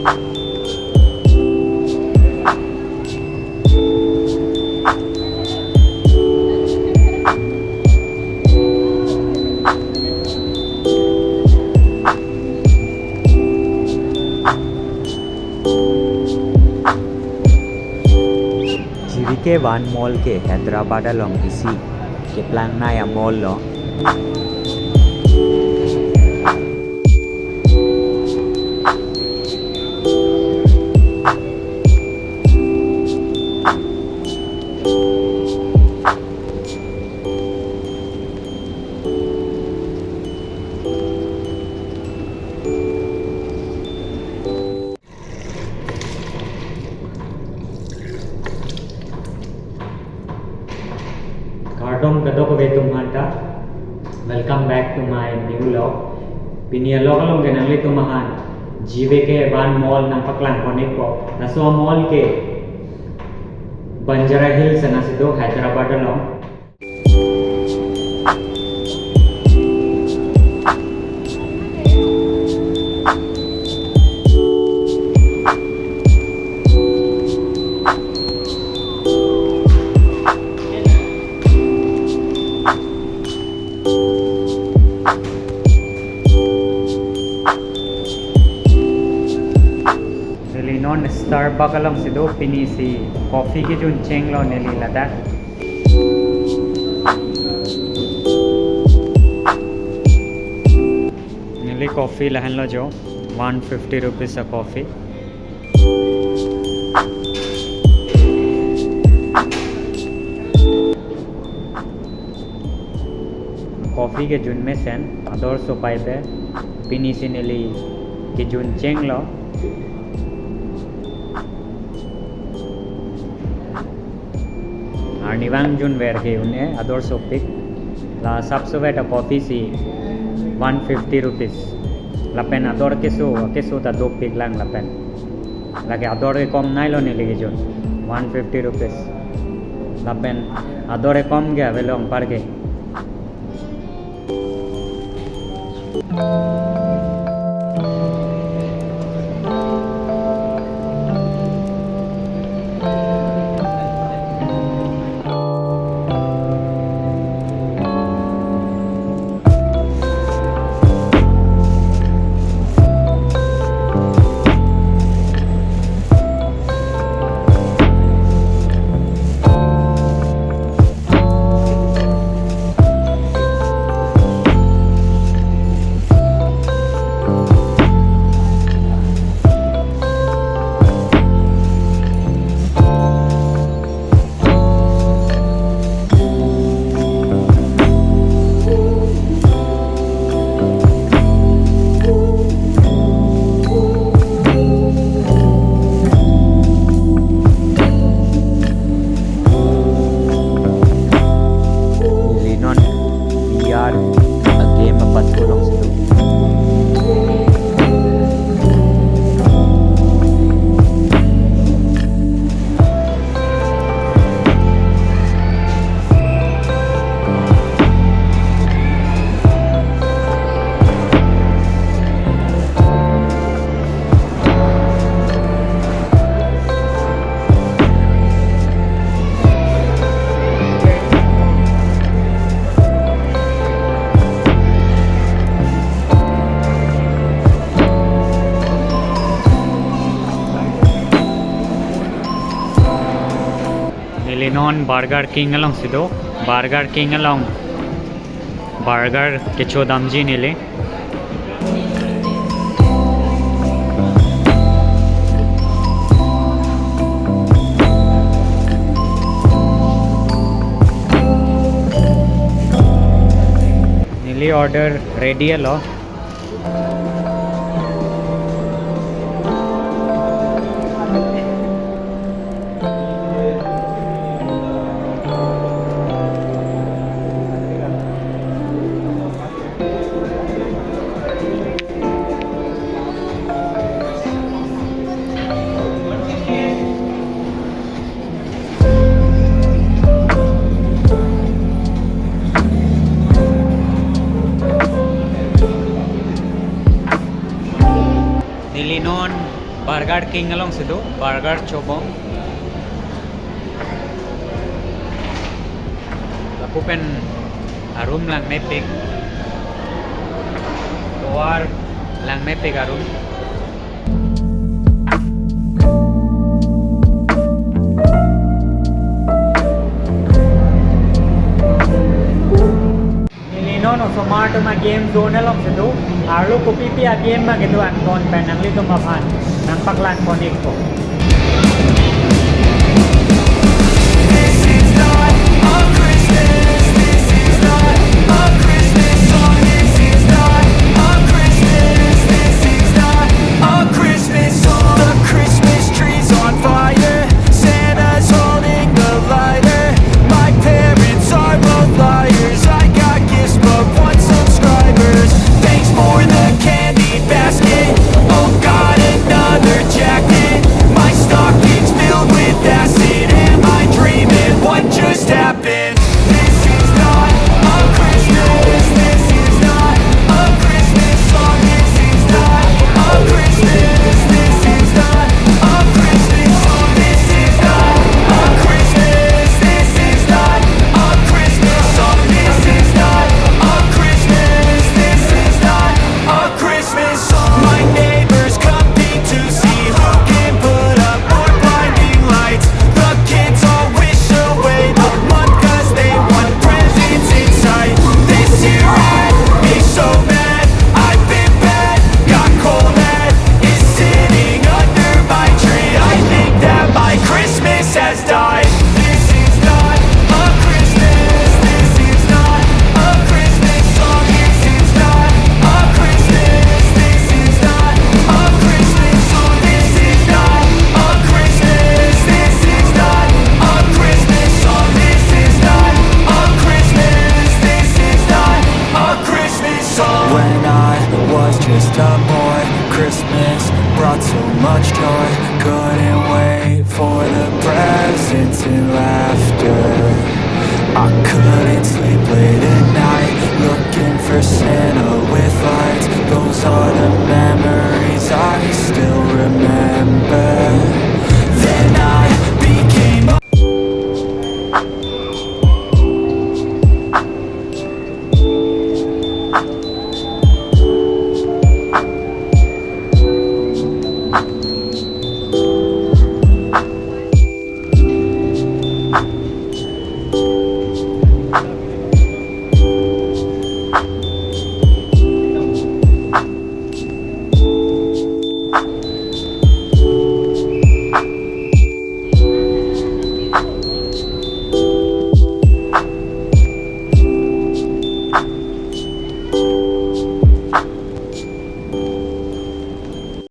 GVK One Mall ke Hyderabad along isi ke plan na ya mall lo Kardom gadok ve tumhanta welcome back to my new vlog pinia lokalong ganali tumahan GVK One Mall ng paklan konik ko naso mall ke Banjara Hills na sido Hyderabad along non Starbucks along sido pinisi coffee ki jun cheng lo neli lada neli coffee lahan lo jo 150 rupees a coffee coffee ke jun में sen ador so paite pinisi neli ki jun cheng lo Niwang Jun where he une ador so pick la sabso beta coffee si 150 rupees la pen ador keso ta do pick lang la pen la ke ador ke kom nai lo ne legi jon 150 rupees la pen ador ke kom gya velong par ke Illinois Burger King along sido Burger King along burger kecho damji nile nili order ready alo Illinois Burger King along situ, Burger Chobong. Aku pen room lang nepik. Tower lang nepik room. No, smart ma game zone along situ. Arlo kopi pi a game ma gitu an kon pen ang lito maphan. Nang paklan connect ko. This is not a Christmas. This is not a Christmas song. This is not a Christmas. This is not a Christmas song. The Christmas tree's on fire. Santa's holding the lighter. My parents are both liars. I got gifts but want subscribers. Thanks for the candy basket. Oh God, another jacket. My stocking's filled with acid. Am I dreaming? What just happened? This is not a Christmas. This is not a Christmas song. This is not a Christmas. This is not a Christmas song. This is not a Christmas. This is not a Christmas song. This is not a Christmas. This is not a Christmas song. My neighbors compete to see who can put up more blinding lights. The kids all wish away the month 'cause they want presents in sight. This year had me so mad. I've been bad, got cold mad. Is sitting under my tree. I think that my Christmas has died. This is not a Christmas. This is not a Christmas song. This is not a Christmas. This is not a Christmas song. This is not a Christmas. This is not a Christmas song. This is not a Christmas. This is not a Christmas song. When I was just a boy, Christmas brought so much joy. Couldn't wait for the presents and laughter. I couldn't sleep late at night, looking for Santa with lights. Those are the memories